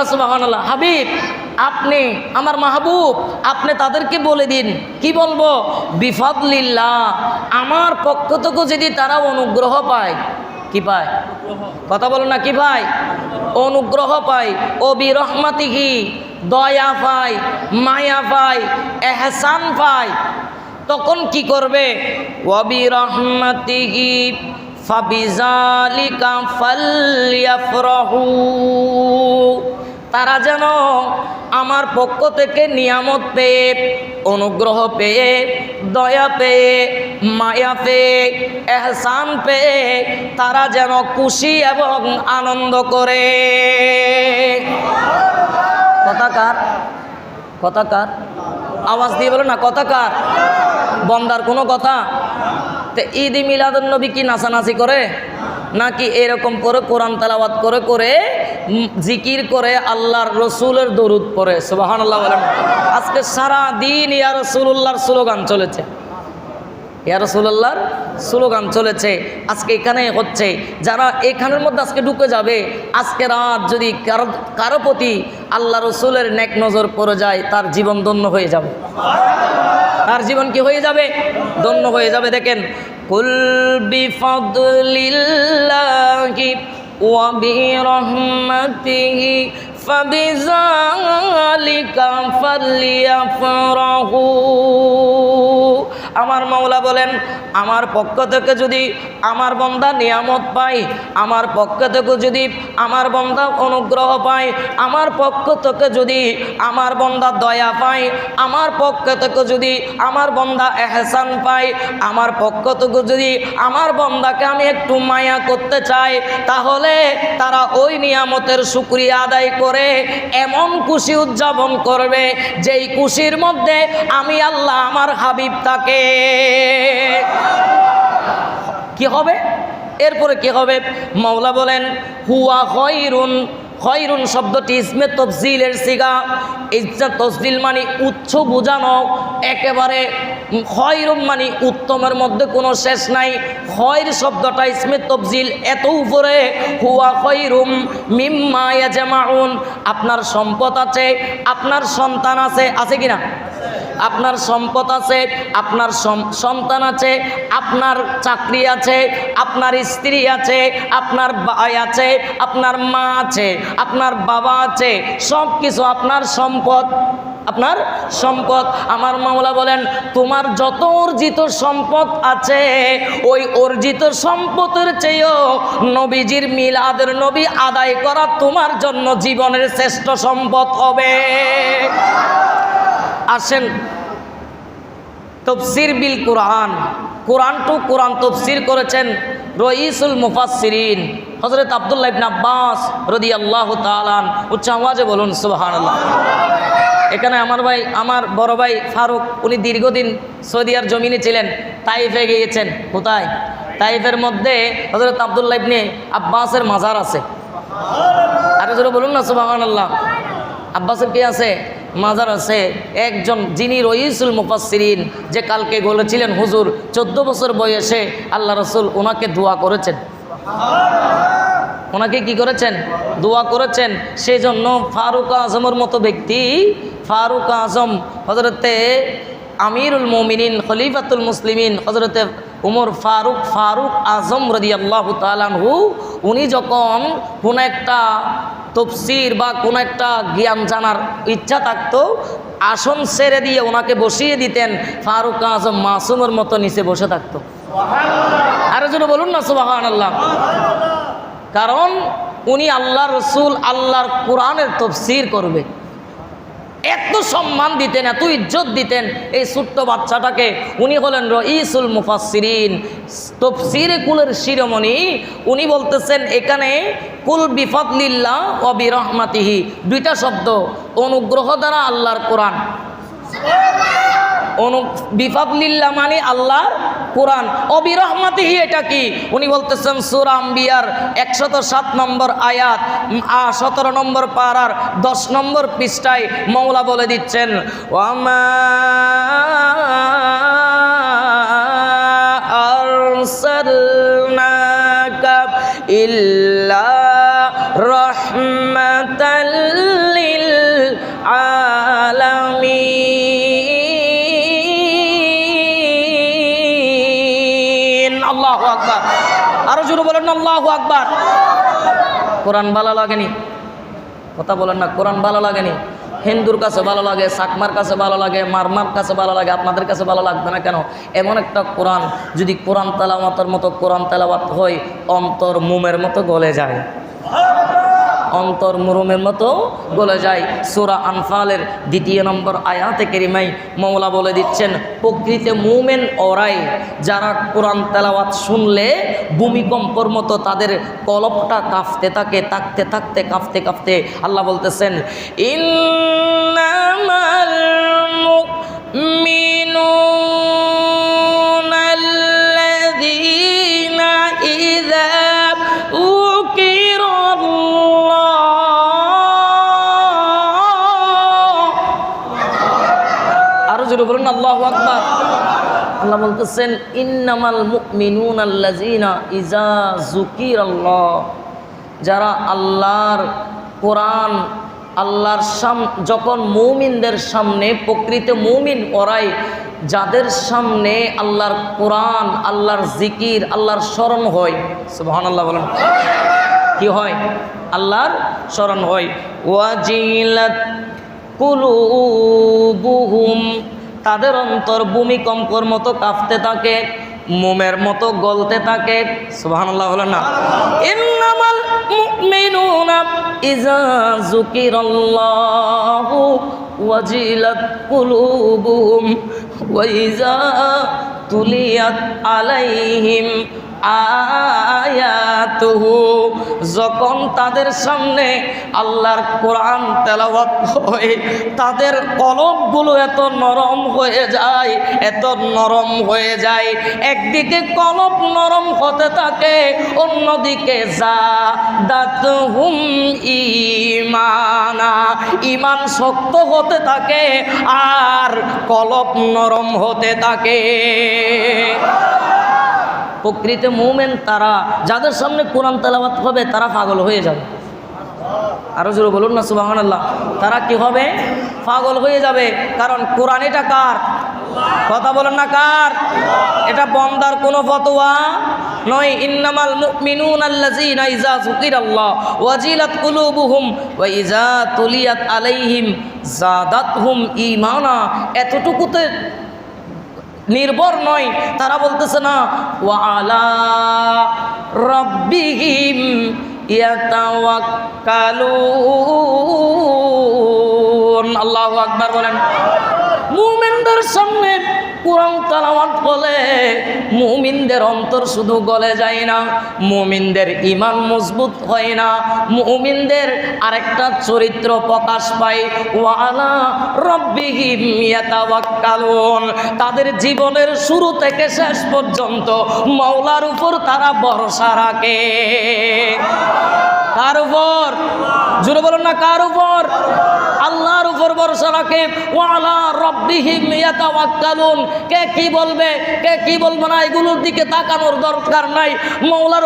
না সুবহানাল্লাহ। হাবিব আপনি আমার মাহবুব, আপনি তাদেরকে বলে দিন। কি বলবো? বিফাদলিল্লাহ, আমার পক্ষ থেকে যদি তারা অনুগ্রহ পায়। কি পায়? কথা বলো না, কি পায়? অনুগ্রহ পায়। ও বিরহমাতিহি, দয়া পায়, মায়া পায়, এহসান পায়। তখন কি করবে? ওয়া বিরহমাতিহি ফাবিযালিকা ফালইয়াফরাহু, তারা যেন আমার পক্ষ থেকে নিয়ামত পেয়ে, অনুগ্রহ পেয়ে, দয়া পেয়ে, মায়া পেয়ে, এহসান পেয়ে তারা যেন খুশি এবং আনন্দ করে। কথাকার? কথাকার? আওয়াজ দিয়ে বলো না, কথাকার? বন্দার কোনো কথা? তো ঈদ মিলাদুন নবী কি নাচানাচি করে নাকি এরকম করে কোরআন তেলাওয়াত করে করে জিকির করে আল্লাহর রসুলের দরুদ পড়ে? সুবহানাল্লাহ বলেন। আজকে সারা দিন ইয়া রাসূলুল্লাহর স্লোগান চলেছে, ইয়া রাসূলুল্লাহর স্লোগান চলেছে। আজকে এখানে হচ্ছে, যারা এখানের মধ্যে আজকে ঢুকে যাবে, আজকে রাত যদি কারো প্রতি আল্লাহ রসুলের নেক নজর পড়ে যায়, তার জীবন ধন্য হয়ে যাবে। তার জীবন কি হয়ে যাবে? ধন্য হয়ে যাবে। দেখেন, কুল বিফাদলিল্লাহি ওয়া বিরহমাতিহি ফাবিযালিকা ফালইয়াফরাহু। আমার মাওলা বলেন, আমার পক্ষ থেকে যদি আমার বান্দা নিয়ামত পায়, আমার পক্ষ থেকে যদি আমার বান্দা অনুগ্রহ পায়, আমার পক্ষ থেকে যদি আমার বান্দা দয়া পায়, আমার পক্ষ থেকে যদি আমার বান্দা এহসান পায়, আমার পক্ষ থেকে যদি আমার বান্দাকে আমি একটু মায়া করতে চাই, তাহলে তারা ওই নিয়ামতের শুকরিয়া আদায় করে এমন খুশি উদযাপন করবে যেই খুশির মধ্যে আমি আল্লাহ আমার হাবিব তাকে। কি হবে এরপরে? কি হবে? মাওলা বলেন, হুয়া খায়রুন। খয়রুন শব্দটি ইসমে তফজিলের সিগা। ইসমে তফজিল মানে উচ্চ বোঝানো, একেবারে খয়রুম মানে উত্তমের মধ্যে কোনো শেষ নাই। খয়র শব্দটা ইসমে তফজিল, এত উপরে। হুয়া খয়রুম মিম্মা ইয়াজমাউন, আপনার সম্পদ আছে, আপনার সন্তান আছে, আছে কিনা? আপনার সম্পদ আছে, আপনার সন্তান আছে, আপনার চাকরি আছে, আপনার স্ত্রী আছে, আপনার ভাই আছে, আপনার মা আছে, আপনার বাবা আছে, সব কিছু আপনার সম্পদ, আপনার সম্পদ। আমার মাওলা বলেন, তোমার যত অর্জিত সম্পদ আছে, ওই অর্জিত সম্পদের চেয়েও নবীজির মিলাদের নবী আদায় করা তোমার জন্য জীবনের শ্রেষ্ঠ সম্পদ হবে। আসেন, তফসির বিল কোরআন, কোরআন টু কোরআন তফসির করেছেন রইসুল মুফাসসিরিন হযরত আব্দুল্লাহ ইবনে আব্বাস রাদিয়াল্লাহু তাআলা আন। উচ্চ আওয়াজে বলুন সুবহানাল্লাহ। এখানে আমার ভাই, আমার বড় ভাই ফারুক, উনি দীর্ঘদিন সৌদিয়ার জমিনে ছিলেন, তাইফে গিয়েছেন। কোথায়? তাইফের মধ্যে হযরত আব্দুল্লাহ ইবনে আব্বাসের মাজার আছে। আরে জোরে বলুন না সুবহানাল্লাহ। আব্বাসের কি আছে? মাজার আছে। একজন যিনি রইসুল মুফাসসিরিন, যে কালকে বলেছিলেন হুজুর 14 বছর বয়সে আল্লাহ রসুল ওনাকে দোয়া করেছেন। ওনাকে কি করেছেন? দোয়া করেছেন। সেই জন্য ফারুক আজমের মতো ব্যক্তি, ফারুক আজম হযরতে আমিরুল মুমিনিন খলিফাতুল মুসলিমিন হযরতে উমর ফারুক আজম রাদিয়াল্লাহু তাআলা আনহু, উনি যখন কোন একটা তফসির বা কোন একটা জ্ঞান জানার ইচ্ছা থাকতো, আসন ছেড়ে দিয়ে ওনাকে বসিয়ে দিতেন, ফারুক আজম মাসুমের মতো নিচে বসে থাকতো। আরো জোরে বলুন না সুবহানাল্লাহ। কারণ উনি আল্লাহ রসুল, আল্লাহর কোরআনের তফসির করবে। এত সম্মান দিতেন, এত ইজ্জত দিতেন এই ছোট্ট বাচ্চাটাকে। উনি হলেন রইসুল মুফাসসিরিন, তফসিরে কুলের শিরোমণি। উনি বলতেছেন এখানে কুল বিফাদলিল্লাহ ওয়া বিরহমাতিহি, দুইটা শব্দ, অনুগ্রহ দ্বারা আল্লাহর কোরআন। বিফাদলিল্লাহ মানে আল্লাহর কোরআন, অবিরহমাতিহি এটা কি? উনি বলতেছেন সূরা আম্বিয়ার 107 নম্বর আয়াত, 17 নম্বর পারার 10 নম্বর পৃষ্ঠায় মওলা বলে দিচ্ছেন, ওয়ামা আরসালনাকা ইল্লা রাহমাতাল আল্লাহু আকবার। কোরআন ভালো লাগেনি? কথা বলেন না, কোরআন ভালো লাগেনি? হিন্দুর কাছে ভালো লাগে, চাকমার কাছে ভালো লাগে, মারমার কাছে ভালো লাগে, আপনাদের কাছে ভালো লাগবে না কেন? এমন একটা কোরআন, যদি কোরআন তেলাওয়াতের মতো কোরআন তেলাওয়াত হয়, অন্তর মোমের মতো গলে যায়, অন্তর মুরুমের মতো গলে যায়। সূরা আনফালের 2 নম্বর আয়াতে কারিমায় মওলা বলে দিচ্ছেন, প্রকৃত মুমিন ওরাই যারা কোরআন তেলাওয়াত শুনলে ভূমিকম্পর মতো তাদের কলবটা কাঁপতে থাকে, থাকতে থাকতে কাঁপতে কাঁপতে। আল্লাহ বলতেছেন, ইন্নামাল মুমিনুনা আল্লাযীনা ইযা বলুন আল্লাহু আকবার। আল্লাহ বলতেছেন, ইন্নামাল মুমিনুনা আল্লাযীনা ইযা যুকিরাল্লাহ, যারা আল্লাহর কোরআন আল্লাহর যখন মুমিনদের সামনে, প্রকৃত মুমিন ওরাই যাদের সামনে আল্লাহর কোরআন, আল্লাহর জিকির, আল্লাহর স্মরণ হয়। সুবহানাল্লাহ বলেন, কি হয়? আল্লাহর স্মরণ হয়। ওয়াজিলাত কুলুবুহুম, তাদের অন্তর ভূমিকম্পর মতো কাঁপতে থাকে, মোমের মতো গলতে থাকে। সুবহানাল্লাহ বলেন না। ইন্নামাল মুমিনুনা ইযা যুকিরাল্লাহু ওয়াজিলাত কুলুবুহুম ওয়া ইযা তুলিয়াত আলাইহিম আয়াতুহু, যখন তাদের সামনে আল্লাহর কোরআন তেলাওয়াত হয়, তাদের কলবগুলো এত নরম হয়ে যায়, এত নরম হয়ে যায়। একদিকে কলব নরম হতে থাকে, অন্যদিকে যাদাতুহুম ঈমানা, ঈমান শক্ত হতে থাকে আর কলব নরম হতে থাকে। প্রকৃত মুমিন তারা যাদের সামনে কোরআন তেলাওয়াত হবে তারা পাগল হয়ে যাবে। আরো জোরে বলুন না সুবহানাল্লাহ। তারা কি হবে? পাগল হয়ে যাবে। কারণ কোরআন এটা কার? কথা বলেন না, কার? এটা বান্দার কোনো ফতোয়া নয়। ইন্নামাল মুমিনুনা আল্লাযীনা ইযা যুকিরাল্লাহ ওয়াজিলাত কুলুবুহুম ওয়া ইযা তুলিয়াত আলাইহিম যাদাতহুম ঈমানা, এতটুকুতে নির্ভর নয়। তারা বলতেছে না, ওয়া আলা রাব্বিহিম ইয়াতাওয়াক্কালুন। আল্লাহু আকবার বলেন। মুমিনদের সামনে কোরআন তেলাওয়াত বলে মুমিনদের অন্তর শুধু গলে যায় না, মুমিনদের ঈমান মজবুত হয় না, মুমিনদের আরেকটা চরিত্র প্রকাশ পায়। ওয়া আলা রাব্বিহিম ইয়াতাওয়াক্কালুন, তাদের জীবনের শুরু থেকে শেষ পর্যন্ত মাওলার উপর তারা ভরসা রাখে। কার উপর? জোরে বলুন না, কার উপর? আল্লাহর উপর ভরসা রাখে। ওয়া আলা রাব্বিহিম ইয়াতাওয়াক্কালুন। কে কি বলবে, কে কি বলবে না, এগুলোর দিকে তাকানোর দরকার নাই। মাওলার